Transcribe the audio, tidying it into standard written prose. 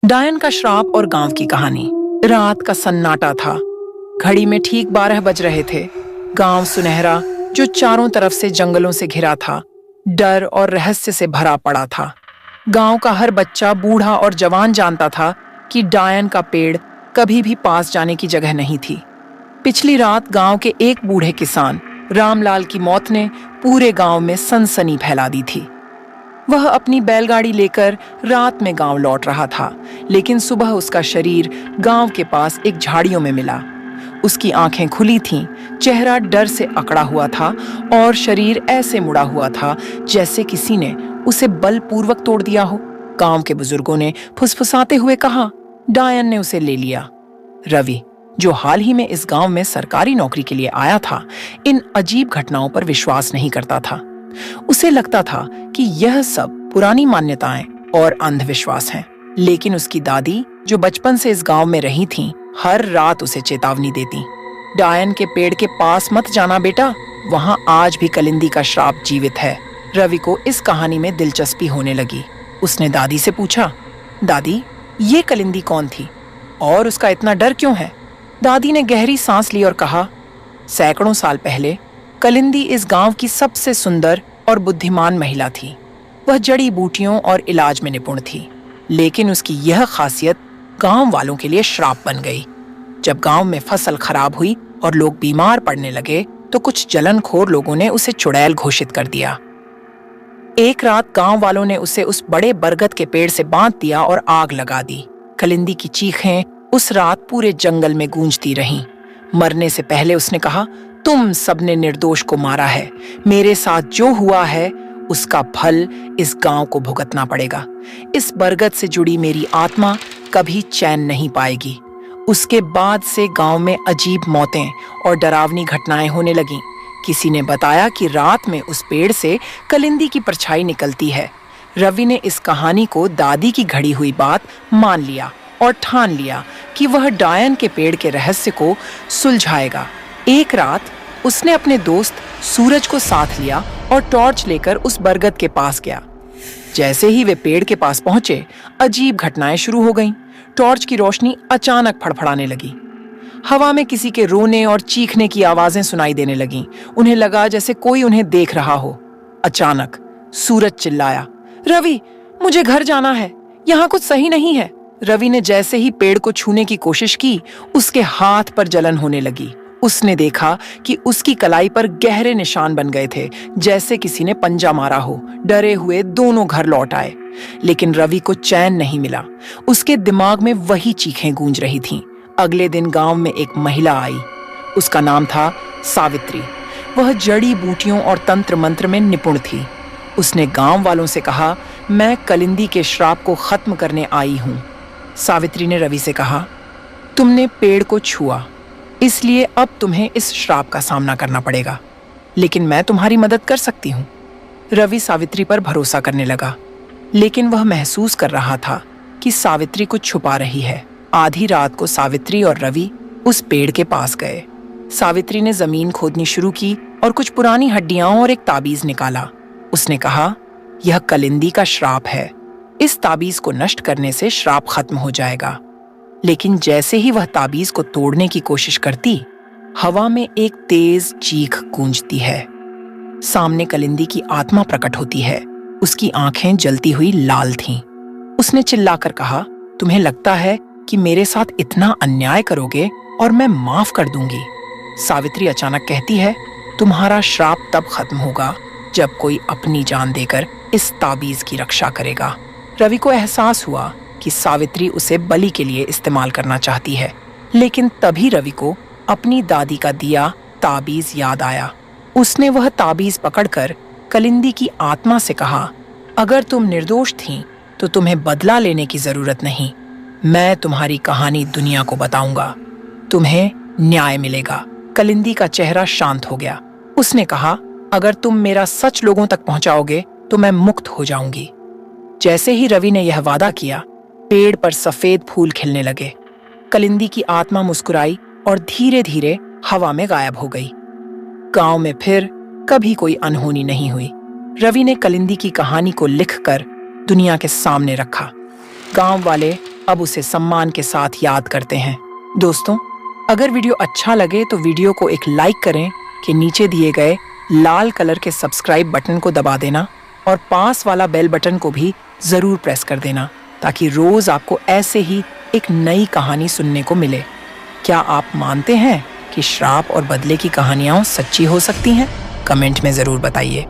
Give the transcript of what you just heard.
डायन का श्राप और गांव की कहानी। रात का सन्नाटा था। घड़ी में ठीक 12 बज रहे थे। गांव सुनहरा, जो चारों तरफ से जंगलों से घिरा था, डर और रहस्य से भरा पड़ा था। गांव का हर बच्चा, बूढ़ा और जवान जानता था कि डायन का पेड़ कभी भी पास जाने की जगह नहीं थी। पिछली रात गांव के एक बूढ़े किसान रामलाल की मौत ने पूरे गांव में सनसनी फैला दी थी। वह अपनी बैलगाड़ी लेकर रात में गांव लौट रहा था, लेकिन सुबह उसका शरीर गांव के पास एक झाड़ियों में मिला। उसकी आंखें खुली थीं, चेहरा डर से अकड़ा हुआ था और शरीर ऐसे मुड़ा हुआ था जैसे किसी ने उसे बलपूर्वक तोड़ दिया हो। गांव के बुजुर्गों ने फुसफुसाते हुए कहा, डायन ने उसे ले लिया। रवि, जो हाल ही में इस गांव में सरकारी नौकरी के लिए आया था, इन अजीब घटनाओं पर विश्वास नहीं करता था। उसे लगता था कि यह सब पुरानी मान्यताएं और अंधविश्वास हैं। लेकिन उसकी दादी, जो बचपन से इस गांव में रही थीं, हर रात उसे चेतावनी देती, डायन के पेड़ के पास मत जाना बेटा, वहां आज भी कलिंदी का श्राप जीवित है। रवि को इस कहानी में दिलचस्पी होने लगी। उसने दादी से पूछा, दादी, ये कलिंदी कौन थी और उसका इतना डर क्यों है? दादी ने गहरी सांस ली और कहा, सैकड़ों साल पहले कलिंदी इस गांव की सबसे सुंदर और बुद्धिमान महिला थी। वह जड़ी बूटियों और इलाज में निपुण थी, लेकिन उसकी यह खासियत गांव वालों के लिए श्राप बन गई। जब गांव में फसल खराब हुई और लोग बीमार पड़ने लगे, तो कुछ जलनखोर लोगों ने उसे चुड़ैल घोषित कर दिया। एक रात गांव वालों ने उसे उस बड़े बरगद के पेड़ से बांध दिया और आग लगा दी। कलिंदी की चीखें उस रात पूरे जंगल में गूंजती रहीं। मरने से पहले उसने कहा, तुम सबने निर्दोष को मारा है। मेरे साथ जो हुआ है उसका फल इस गांव को भुगतना पड़ेगा। इस बरगद से जुड़ी मेरी आत्मा कभी चैन नहीं पाएगी। उसके बाद से गांव में अजीब मौतें और डरावनी घटनाएं होने लगीं। किसी ने बताया कि रात में उस पेड़ से कलिंदी की परछाई निकलती है। रवि ने इस कहानी को दादी की घड़ी हुई बात मान लिया और ठान लिया कि वह डायन के पेड़ के रहस्य को सुलझाएगा। एक रात उसने अपने दोस्त सूरज को साथ लिया और टॉर्च लेकर उस बरगद के पास गया। जैसे ही वे पेड़ के पास पहुंचे, अजीब घटनाएं शुरू हो गईं। टॉर्च की रोशनी अचानक फड़फड़ाने लगी। हवा में किसी के रोने और चीखने की आवाजें सुनाई देने लगीं। उन्हें लगा जैसे कोई उन्हें देख रहा हो। अचानक सूरज चिल्लाया, रवि, मुझे घर जाना है, यहाँ कुछ सही नहीं है। रवि ने जैसे ही पेड़ को छूने की कोशिश की, उसके हाथ पर जलन होने लगी। उसने देखा कि उसकी कलाई पर गहरे निशान बन गए थे, जैसे किसी ने पंजा मारा हो। डरे हुए दोनों घर लौट आए, लेकिन रवि को चैन नहीं मिला। उसके दिमाग में वही चीखें गूंज रही थीं। अगले दिन गांव में एक महिला आई। उसका नाम था सावित्री। वह जड़ी बूटियों और तंत्र मंत्र में निपुण थी। उसने गांव वालों से कहा, मैं कलिंदी के श्राप को खत्म करने आई हूं। सावित्री ने रवि से कहा, तुमने पेड़ को छुआ, इसलिए अब तुम्हें इस श्राप का सामना करना पड़ेगा, लेकिन मैं तुम्हारी मदद कर सकती हूँ। रवि सावित्री पर भरोसा करने लगा, लेकिन वह महसूस कर रहा था कि सावित्री कुछ छुपा रही है। आधी रात को सावित्री और रवि उस पेड़ के पास गए। सावित्री ने जमीन खोदनी शुरू की और कुछ पुरानी हड्डियां और एक ताबीज निकाला। उसने कहा, यह कलिंदी का श्राप है। इस ताबीज को नष्ट करने से श्राप खत्म हो जाएगा। लेकिन जैसे ही वह ताबीज को तोड़ने की कोशिश करती, हवा में एक तेज चीख गूंजती है। सामने कलिंदी की आत्मा प्रकट होती है। उसकी आंखें जलती हुई लाल थीं। उसने चिल्लाकर कहा, तुम्हें लगता है कि मेरे साथ इतना अन्याय करोगे और मैं माफ कर दूंगी? सावित्री अचानक कहती है, तुम्हारा श्राप तब खत्म होगा जब कोई अपनी जान देकर इस ताबीज की रक्षा करेगा। रवि को एहसास हुआ कि सावित्री उसे बलि के लिए इस्तेमाल करना चाहती है, लेकिन तभी रवि को अपनी दादी का दिया ताबीज याद आया। उसने वह ताबीज पकड़कर कलिंदी की आत्मा से कहा, अगर तुम निर्दोष थीं, तो तुम्हें बदला लेने की जरूरत नहीं। मैं तुम्हारी कहानी दुनिया को बताऊंगा, तुम्हें न्याय मिलेगा। कलिंदी का चेहरा शांत हो गया। उसने कहा, अगर तुम मेरा सच लोगों तक पहुंचाओगे तो मैं मुक्त हो जाऊंगी। जैसे ही रवि ने यह वादा किया, पेड़ पर सफेद फूल खिलने लगे। कलिंदी की आत्मा मुस्कुराई और धीरे धीरे हवा में गायब हो गई। गांव में फिर कभी कोई अनहोनी नहीं हुई। रवि ने कलिंदी की कहानी को लिखकर दुनिया के सामने रखा। गांव वाले अब उसे सम्मान के साथ याद करते हैं। दोस्तों, अगर वीडियो अच्छा लगे तो वीडियो को एक लाइक करें कि नीचे दिए गए लाल कलर के सब्सक्राइब बटन को दबा देना और पास वाला बेल बटन को भी जरूर प्रेस कर देना, ताकि रोज आपको ऐसे ही एक नई कहानी सुनने को मिले। क्या आप मानते हैं कि श्राप और बदले की कहानियां सच्ची हो सकती हैं? कमेंट में जरूर बताइए।